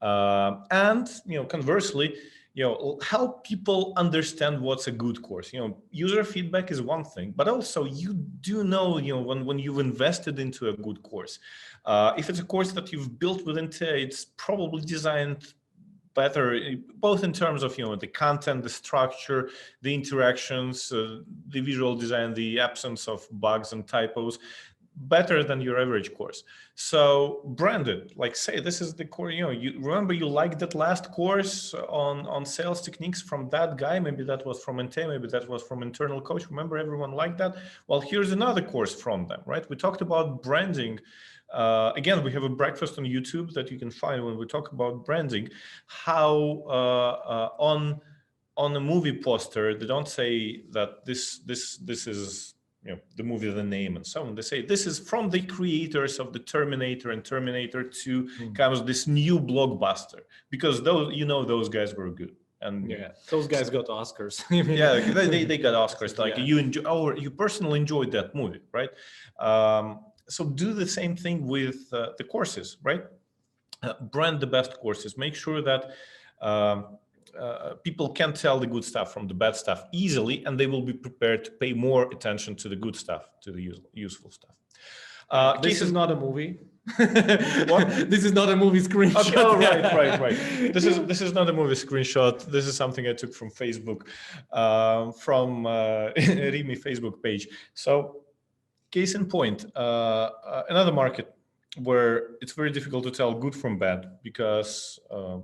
And conversely, help people understand what's a good course. User feedback is one thing, but also you do know, when you've invested into a good course. If it's a course that you've built with INTEA, it's probably designed better, both in terms of the content, the structure, the interactions, the visual design, the absence of bugs and typos, better than your average course. So brand it, like say this is the course. You remember you liked that last course on sales techniques from that guy. Maybe that was from INTEA, maybe that was from internal coach. Remember everyone liked that. Well, here's another course from them, right? We talked about branding. Again, we have a breakfast on YouTube that you can find when we talk about branding. How on a movie poster they don't say that this is the movie, the name, and so on. They say this is from the creators of the Terminator and Terminator 2 comes this new blockbuster, because those guys were good. And those guys got Oscars. they got Oscars. Like you enjoy, or you personally enjoyed that movie, right? So do the same thing with the courses, right? Brand the best courses. Make sure that people can tell the good stuff from the bad stuff easily, and they will be prepared to pay more attention to the good stuff, to the useful stuff. This is not a movie. What? This is not a movie screenshot. Okay. Oh, right. This is not a movie screenshot. This is something I took from Facebook, from Rimi Facebook page. So, case in point, another market where it's very difficult to tell good from bad, because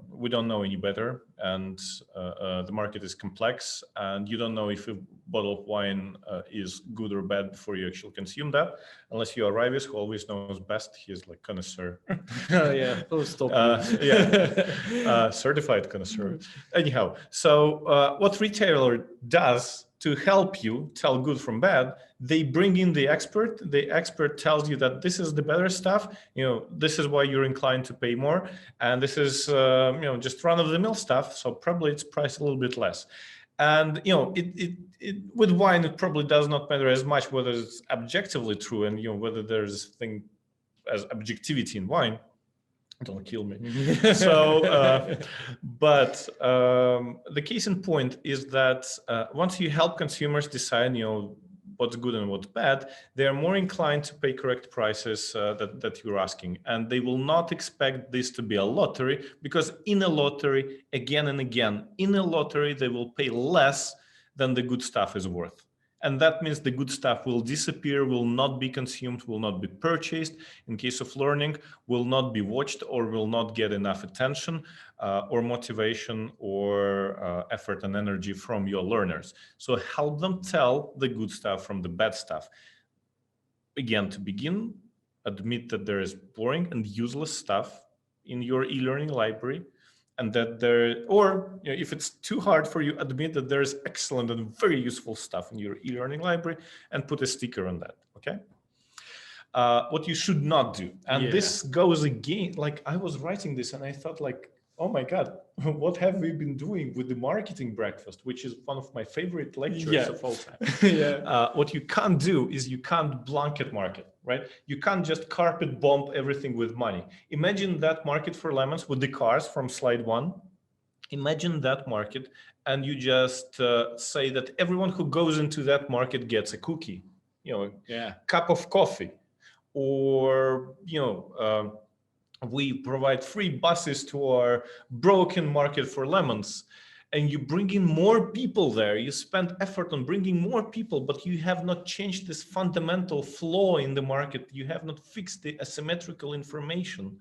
we don't know any better, and the market is complex, and you don't know if a bottle of wine is good or bad before you actually consume that, unless you are Rivis, who always knows best. He is like connoisseur. Certified connoisseur. Anyhow, so what retailer does to help you tell good from bad, they bring in the expert. The expert tells you that this is the better stuff. This is why you're inclined to pay more, and this is just run-of-the-mill stuff. So probably it's priced a little bit less. And with wine, it probably does not matter as much whether it's objectively true and whether there's a thing as objectivity in wine. Don't kill me. So, but the case in point is that once you help consumers decide, what's good and what's bad, they are more inclined to pay correct prices that you're asking. And they will not expect this to be a lottery, because in a lottery, again and again, in a lottery, they will pay less than the good stuff is worth. And that means the good stuff will disappear, will not be consumed, will not be purchased. In case of learning, will not be watched or will not get enough attention or motivation or effort and energy from your learners. So help them tell the good stuff from the bad stuff. Again, to begin, admit that there is boring and useless stuff in your e-learning library, and that there, or if it's too hard for you, admit that there's excellent and very useful stuff in your e-learning library and put a sticker on that, okay? What you should not do, and this goes again, like I was writing this and I thought like, oh my God, what have we been doing with the marketing breakfast, which is one of my favorite lectures of all time. What you can't do is you can't blanket market, right? You can't just carpet bomb everything with money. Imagine that market for lemons with the cars from slide 1. Imagine that market, and you just say that everyone who goes into that market gets a cookie, cup of coffee, or we provide free buses to our broken market for lemons, and you bring in more people there. You spend effort on bringing more people, but you have not changed this fundamental flaw in the market. You have not fixed the asymmetrical information.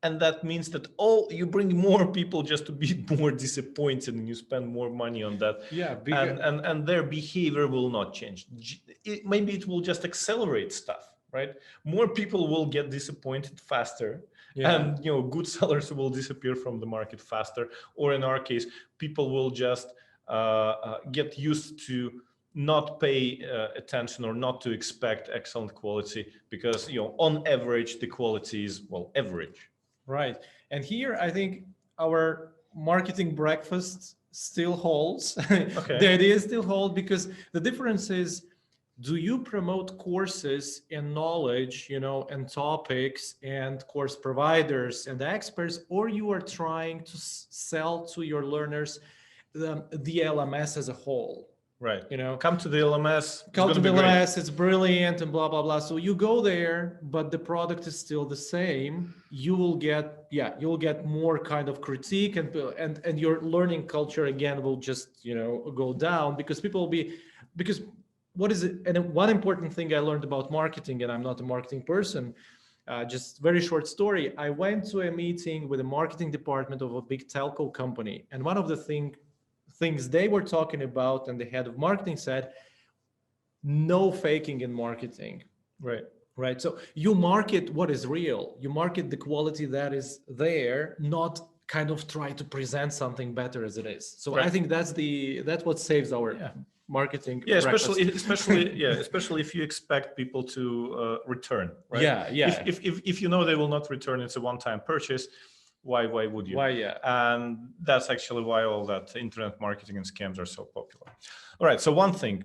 And that means that you bring more people just to be more disappointed, and you spend more money on that. And their behavior will not change. Maybe it will just accelerate stuff, right? More people will get disappointed faster. And good sellers will disappear from the market faster, or in our case, people will just get used to not pay attention or not to expect excellent quality, because on average the quality is average. Right. And here I think our marketing breakfast still holds. The idea still holds, because the difference is, do you promote courses and knowledge, and topics and course providers and experts, or you are trying to sell to your learners the LMS as a whole? Right. Come to the LMS. Come to the LMS. It's brilliant and blah, blah, blah. So you go there, but the product is still the same. You will get more kind of critique, and your learning culture again will just, go down, because people will be, because what is it? And one important thing I learned about marketing, and I'm not a marketing person, just very short story. I went to a meeting with the marketing department of a big telco company. And one of the things they were talking about, and the head of marketing said, no faking in marketing. Right. So you market what is real. You market the quality that is there, not kind of try to present something better as it is. So I think that's what saves our marketing. Especially if you expect people to return, right? If you know they will not return, it's a one-time purchase. Why would you? And that's actually why all that internet marketing and scams are so popular. All right, so one thing,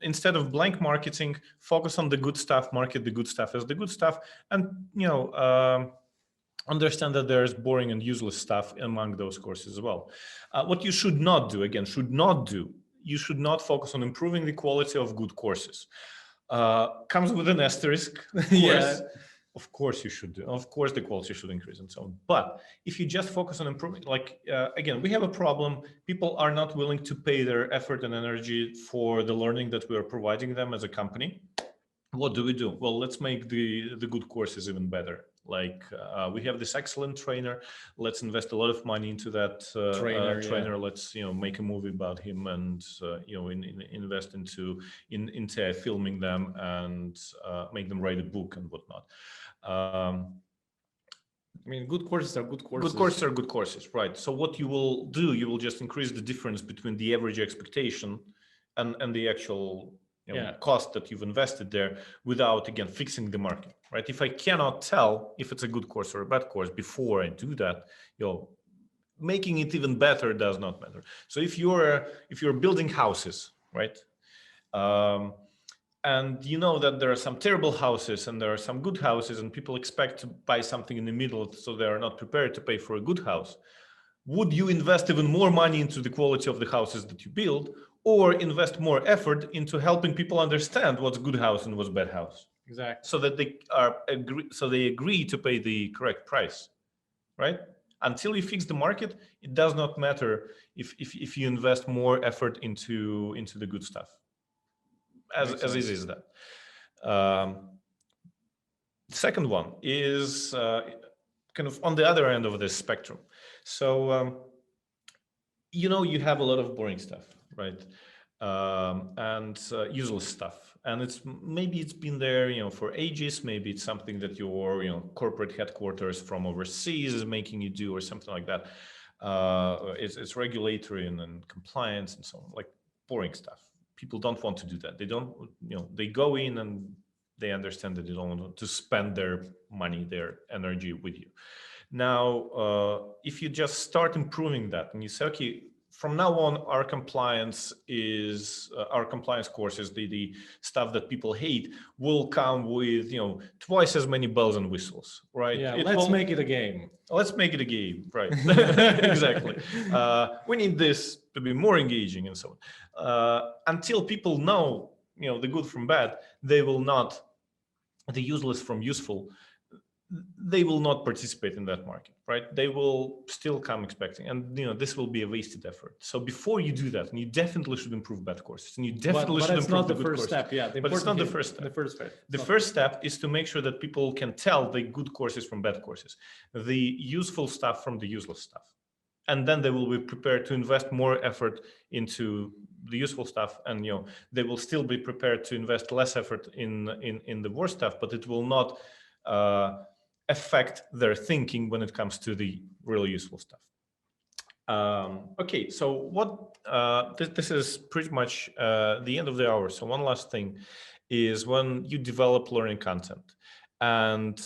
instead of blank marketing, focus on the good stuff, market the good stuff as the good stuff, and understand that there's boring and useless stuff among those courses as well. What you should not do, you should not focus on improving the quality of good courses. Comes with an asterisk, of course. Of course you should do. Of course the quality should increase and so on. But if you just focus on improving, again, we have a problem. People are not willing to pay their effort and energy for the learning that we are providing them as a company. What do we do? Well, let's make the good courses even better. We have this excellent trainer. Let's invest a lot of money into that trainer. Let's make a movie about him, and invest into INTEA filming them, and make them write a book and whatnot. Good courses are good courses. Good courses are good courses, right? So what you will do, you will just increase the difference between the average expectation and the actual cost that you've invested there, without, again, fixing the market, right? If I cannot tell if it's a good course or a bad course before I do that, making it even better does not matter. So if you're building houses, right? And you know that there are some terrible houses and there are some good houses, and people expect to buy something in the middle, so they are not prepared to pay for a good house. Would you invest even more money into the quality of the houses that you build, or invest more effort into helping people understand what's good house and what's bad house? Exactly. So that they agree to pay the correct price, right? Until you fix the market, it does not matter if you invest more effort into the good stuff. as easy as that. The second one is kind of on the other end of this spectrum. So, you have a lot of boring stuff, right? And useless stuff. And maybe it's been there, for ages. Maybe it's something that your, corporate headquarters from overseas is making you do or something like that. It's regulatory and compliance and so on, like boring stuff. People don't want to do that. They don't, they go in and they understand that they don't want to spend their money, their energy with you. Now, if you just start improving that and you say, okay, from now on, our compliance courses, the stuff that people hate, will come with twice as many bells and whistles, right? Yeah, let's make it a game. Let's make it a game, right? Exactly. We need this to be more engaging and so on. Until people know, the good from bad, they will not, the useless from useful, they will not participate in that market, right? They will still come expecting, and this will be a wasted effort. So before you do that, and you definitely should improve bad courses, and you definitely should improve the good courses. But it's not the first step. Yeah, but it's not the first step. The first step is to make sure that people can tell the good courses from bad courses, the useful stuff from the useless stuff, and then they will be prepared to invest more effort into the useful stuff, and they will still be prepared to invest less effort in the worst stuff, but it will not affect their thinking when it comes to the really useful stuff. Okay, so what this is pretty much the end of the hour. So one last thing is when you develop learning content, and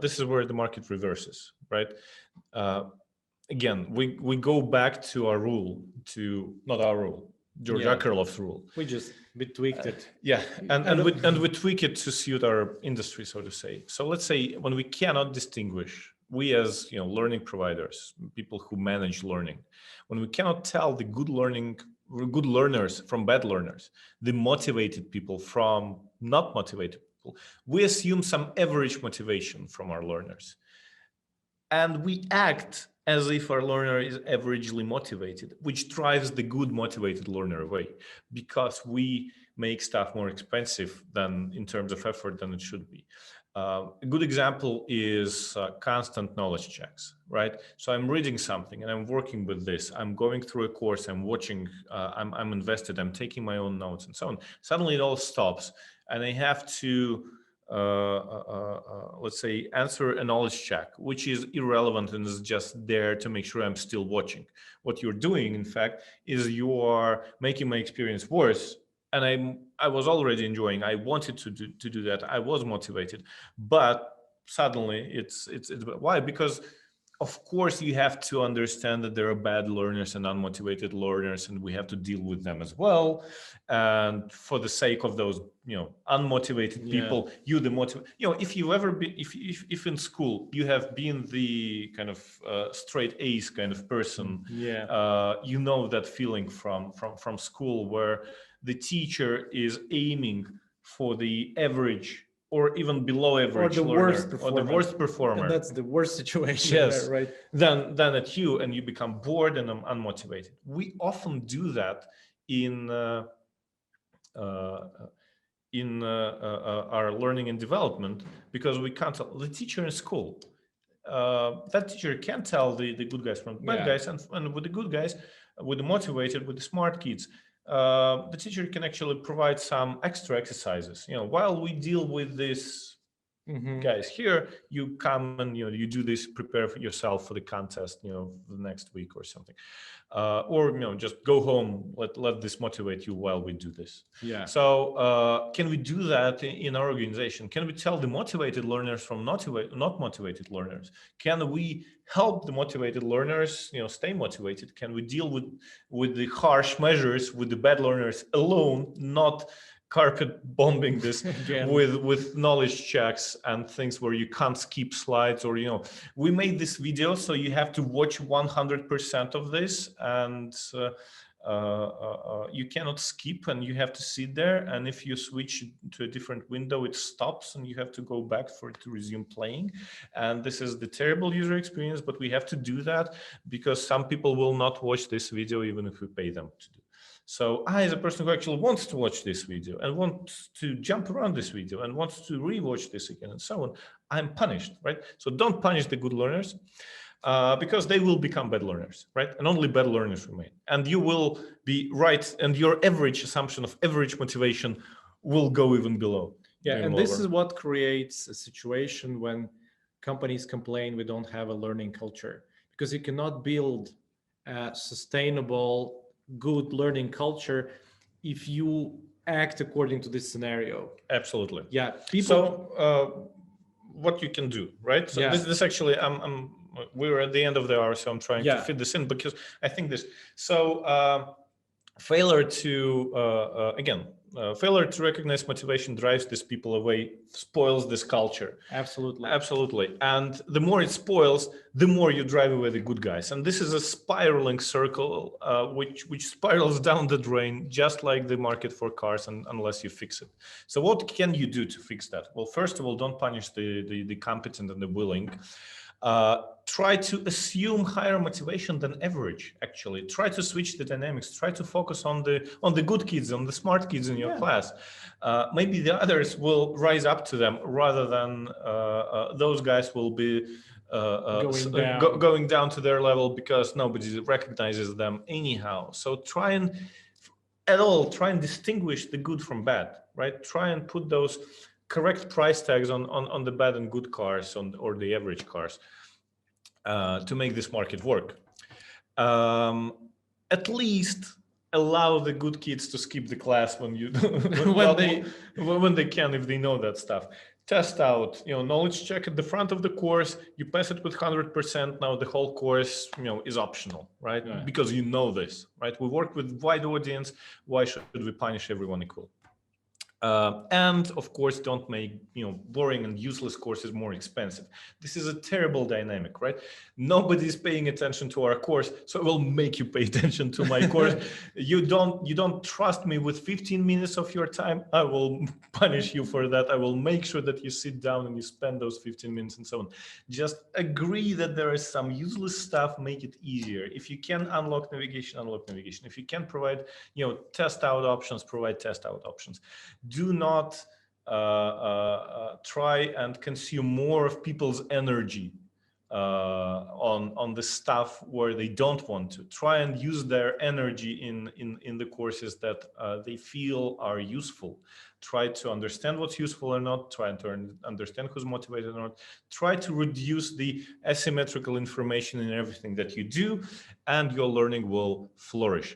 this is where the market reverses, right? Again, we go back to our rule, not our rule, George Akerlof's rule. We just tweaked it. Yeah, and we tweak it to suit our industry, so to say. So let's say when we cannot distinguish, we as learning providers, people who manage learning, when we cannot tell the good learners from bad learners, the motivated people from not motivated people, we assume some average motivation from our learners, and we act as if our learner is averagely motivated, which drives the good motivated learner away, because we make stuff more expensive than in terms of effort than it should be. A good example is constant knowledge checks, right? So I'm reading something and I'm working with this. I'm going through a course, I'm watching, I'm invested, I'm taking my own notes and so on. Suddenly it all stops and I have to let's say, answer a knowledge check, which is irrelevant and is just there to make sure I'm still watching. What you're doing, in fact, is you are making my experience worse. And I was already enjoying. I wanted to do that. I was motivated, but suddenly it's why? Because of course you have to understand that there are bad learners and unmotivated learners, and we have to deal with them as well. And for the sake of those, unmotivated people, you the motivate. If you've ever been, if in school you have been the kind of straight A's kind of person, that feeling from school where the teacher is aiming for the average or even below average or the worst performer. And that's the worst situation. Yes, there, right. Then at you, and you become bored and unmotivated. We often do that in our learning and development, because we can't tell the teacher in school. That teacher can tell the good guys from the bad guys, and with the good guys, with the motivated, with the smart kids, the teacher can actually provide some extra exercises. While we deal with this guys here, you come and you do this, prepare for yourself for the contest, the next week or something, or just go home, let this motivate you while we do this. So can we do that in our organization? Can we tell the motivated learners from not motivated learners? Can we help the motivated learners stay motivated? Can we deal with the harsh measures with the bad learners alone, not carpet bombing this with knowledge checks and things where you can't skip slides, or we made this video so you have to watch 100% of this, and you cannot skip and you have to sit there. And if you switch to a different window, it stops and you have to go back for it to resume playing. And this is the terrible user experience, but we have to do that because some people will not watch this video even if we pay them to do. So I, as a person who actually wants to watch this video and wants to jump around this video and wants to rewatch this again and so on, I'm punished, right? So don't punish the good learners because they will become bad learners, right? And only bad learners remain. And you will be right, and your average assumption of average motivation will go even below. Yeah, and this is what creates a situation when companies complain we don't have a learning culture, because you cannot build a sustainable, good learning culture if you act according to this scenario. Absolutely. Yeah. So what you can do, right? So Yeah. this actually, we're at the end of the hour, so I'm trying to fit this in because I think this. So failure to failure to recognize motivation drives these people away, spoils this culture. Absolutely. And the more it spoils, the more you drive away the good guys. And this is a spiraling circle, which spirals down the drain, just like the market for cars, unless you fix it. So what can you do to fix that? Well, first of all, don't punish the competent and the willing. Try to assume higher motivation than average. Actually, try to switch the dynamics. Try to focus on the good kids, on the smart kids in your class. Maybe the others will rise up to them rather than those guys will be going down to their level because nobody recognizes them anyhow. So try and distinguish the good from bad. Right? Try and put those correct price tags on the bad and good cars or the average cars to make this market work. At least allow the good kids to skip the class when you when they can, if they know that stuff. Test out, knowledge check at the front of the course. You pass it with 100%. Now the whole course, is optional, right? Yeah. Because you know this, right? We work with wide audience. Why should we punish everyone equal? And of course, don't make boring and useless courses more expensive. This is a terrible dynamic, right? Nobody's paying attention to our course, so I will make you pay attention to my course. You don't trust me with 15 minutes of your time. I will punish you for that. I will make sure that you sit down and you spend those 15 minutes and so on. Just agree that there is some useless stuff. Make it easier. If you can unlock navigation, unlock navigation. If you can provide test out options, provide test out options. Do not try and consume more of people's energy on the stuff where they don't want to. Try and use their energy in the courses that they feel are useful. Try to understand what's useful or not. Try to understand who's motivated or not. Try to reduce the asymmetrical information in everything that you do, and your learning will flourish.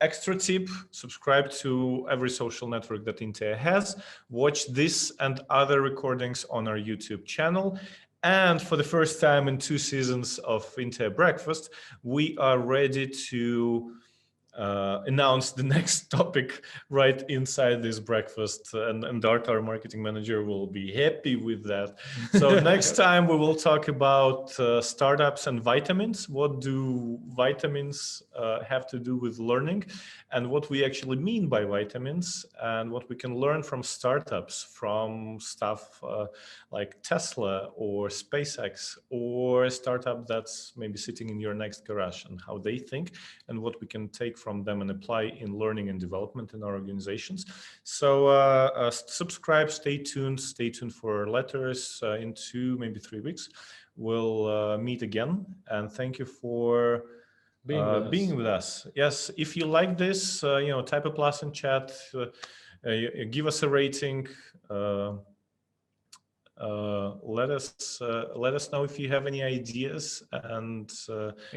Extra tip, subscribe to every social network that INTEA has. Watch this and other recordings on our YouTube channel. And for the first time in 2 seasons of INTEA Breakfast, we are ready to announce the next topic right inside this breakfast, and Dart, our marketing manager, will be happy with that. So next time we will talk about startups and vitamins. What do vitamins have to do with learning, and what we actually mean by vitamins, and what we can learn from startups, from stuff like Tesla or SpaceX, or a startup that's maybe sitting in your next garage, and how they think, and what we can take from them and apply in learning and development in our organizations. So subscribe, stay tuned for letters. In 2, maybe 3 weeks, we'll meet again. And thank you for being with us. Yes, if you like this, type a plus in chat, give us a rating. Let us know if you have any ideas and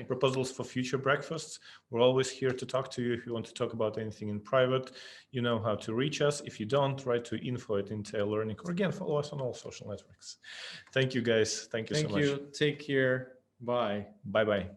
proposals for future breakfasts. We're always here to talk to you. If you want to talk about anything in private, you know how to reach us. If you don't, write to info@INTEA Learning, or again, follow us on all social networks. Thank you, guys. Thank you so much. Thank you. Take care. Bye. Bye-bye.